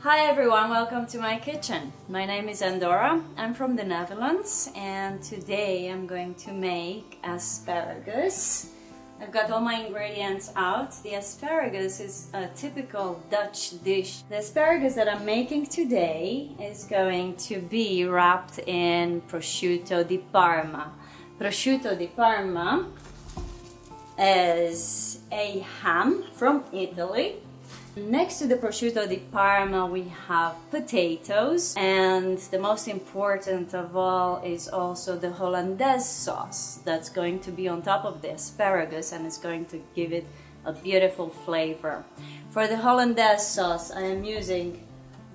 Hi everyone, welcome to my kitchen. My name is Endora, I'm from the Netherlands and today I'm going to make asparagus. I've got all my ingredients out. The asparagus is a typical Dutch dish. The asparagus that I'm making today is going to be wrapped in prosciutto di Parma. Prosciutto di Parma is a ham from Italy. Next to the prosciutto di Parma we have potatoes, and the most important of all is also the Hollandaise sauce that's going to be on top of the asparagus and is going to give it a beautiful flavor. For the Hollandaise sauce I am using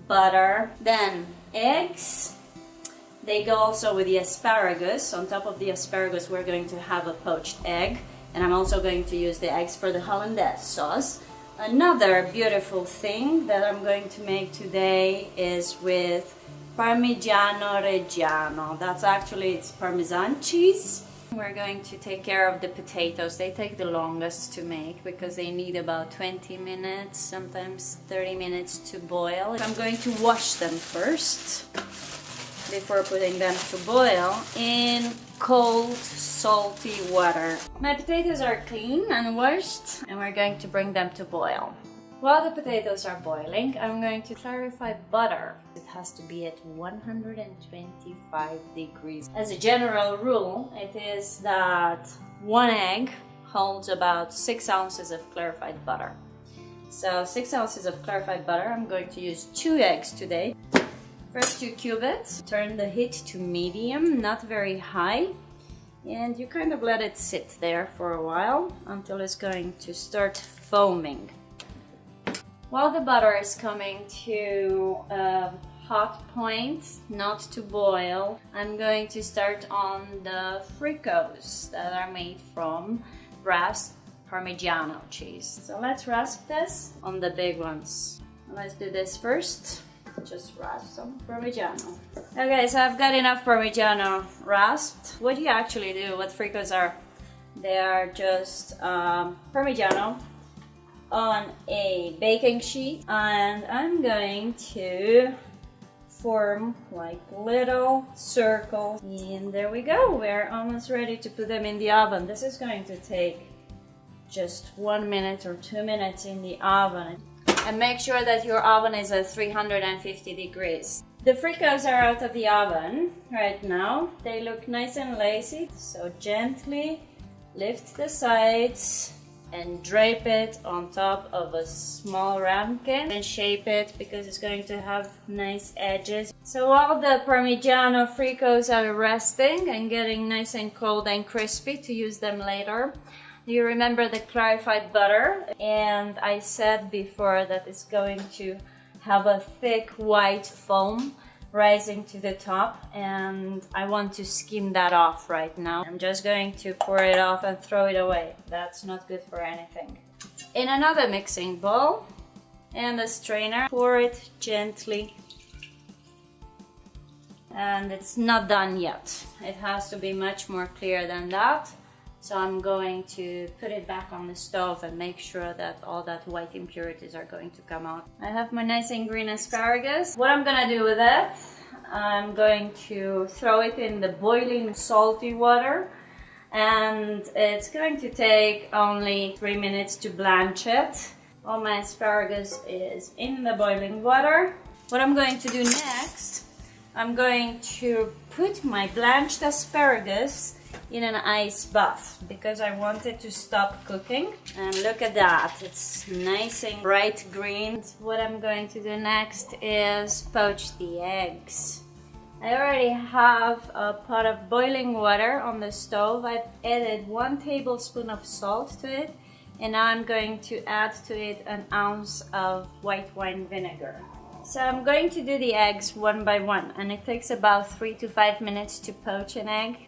butter, then eggs. They go also with the asparagus. On top of the asparagus we're going to have a poached egg, and I'm also going to use the eggs for the Hollandaise sauce. Another beautiful thing that I'm going to make today is with Parmigiano Reggiano. It's Parmesan cheese. We're going to take care of the potatoes. They take the longest to make because they need about 20 minutes, sometimes 30 minutes to boil. I'm going to wash them first before putting them to boil in cold, salty water. My potatoes are clean and washed, and we're going to bring them to boil. While the potatoes are boiling, I'm going to clarify butter. It has to be at 125 degrees. As a general rule, it is that one egg holds about 6 ounces of clarified butter. So 6 ounces of clarified butter, I'm going to use 2 eggs today. First you cube it, turn the heat to medium, not very high, and you kind of let it sit there for a while until it's going to start foaming. While the butter is coming to a hot point, not to boil, I'm going to start on the fricos that are made from rasped Parmigiano cheese. So let's rasp this on the big ones. Let's do this first. Just rasp some Parmigiano. Okay, so I've got enough Parmigiano rasped. What you actually do, what fricos are, they are just Parmigiano on a baking sheet, and I'm going to form like little circles, and there we go. We're almost ready to put them in the oven. This is going to take just 1 minute or 2 minutes in the oven. And make sure that your oven is at 350 degrees. The fricos are out of the oven right now. They look nice and lacy. So gently lift the sides and drape it on top of a small ramekin and shape it because it's going to have nice edges. So while the Parmigiano fricos are resting and getting nice and cold and crispy to use them later, you remember the clarified butter, and I said before that it's going to have a thick white foam rising to the top, and I want to skim that off right now. I'm just going to pour it off and throw it away. That's not good for anything. In another mixing bowl and a strainer, pour it gently. And it's not done yet. It has to be much more clear than that. So I'm going to put it back on the stove and make sure that all that white impurities are going to come out. I have my nice and green asparagus. What I'm gonna do with it, I'm going to throw it in the boiling salty water, and it's going to take only 3 minutes to blanch it. All my asparagus is in the boiling water. What I'm going to do next, I'm going to put my blanched asparagus in an ice bath because I want it to stop cooking. And look at that, it's nice and bright green. What I'm going to do next is poach the eggs. I already have a pot of boiling water on the stove. I've added 1 tablespoon of salt to it, and now I'm going to add to it an ounce of white wine vinegar. So I'm going to do the eggs one by one, and it takes about 3 to 5 minutes to poach an egg.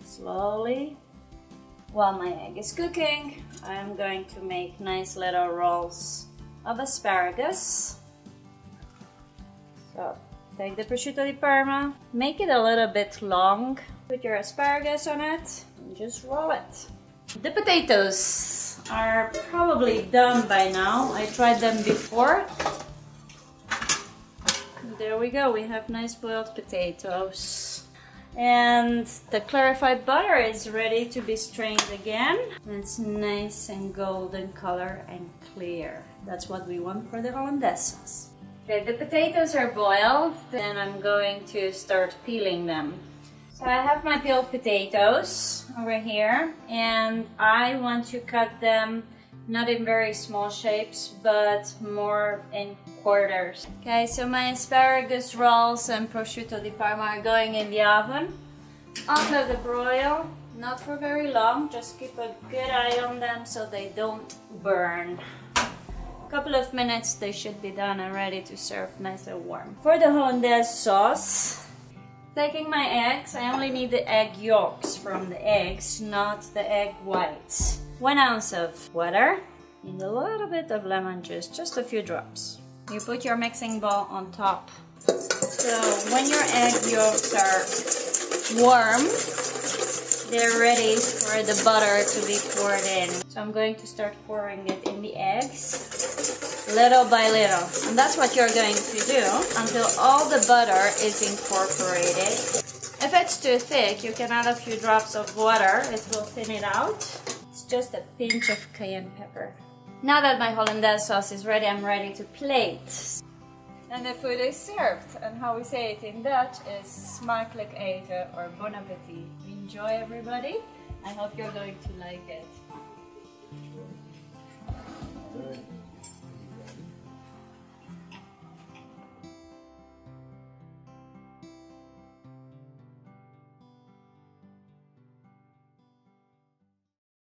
Slowly, while my egg is cooking, I'm going to make nice little rolls of asparagus. So take the prosciutto di Parma, make it a little bit long, put your asparagus on it, and just roll it. The potatoes are probably done by now. I tried them before. There we go, we have nice boiled potatoes. And the clarified butter is ready to be strained again. It's nice and golden color and clear. That's what we want for the hollandaise sauce. Okay, the potatoes are boiled, and I'm going to start peeling them. So I have my peeled potatoes over here, and I want to cut them not in very small shapes, but more in quarters. Okay, so my asparagus rolls and prosciutto di Parma are going in the oven. Under the broil, not for very long, just keep a good eye on them so they don't burn. A couple of minutes, they should be done and ready to serve nice and warm. For the hollandaise sauce, taking my eggs, I only need the egg yolks from the eggs, not the egg whites. 1 ounce of water and a little bit of lemon juice, just a few drops. You put your mixing bowl on top. So when your egg yolks are warm, they're ready for the butter to be poured in. So I'm going to start pouring it in the eggs, little by little. And that's what you're going to do until all the butter is incorporated. If it's too thick, you can add a few drops of water. It will thin it out. It's just a pinch of cayenne pepper. Now that my hollandaise sauce is ready, I'm ready to plate. And the food is served. And how we say it in Dutch is smakelijk eten or bon appetit. Enjoy, everybody. I hope you're going to like it.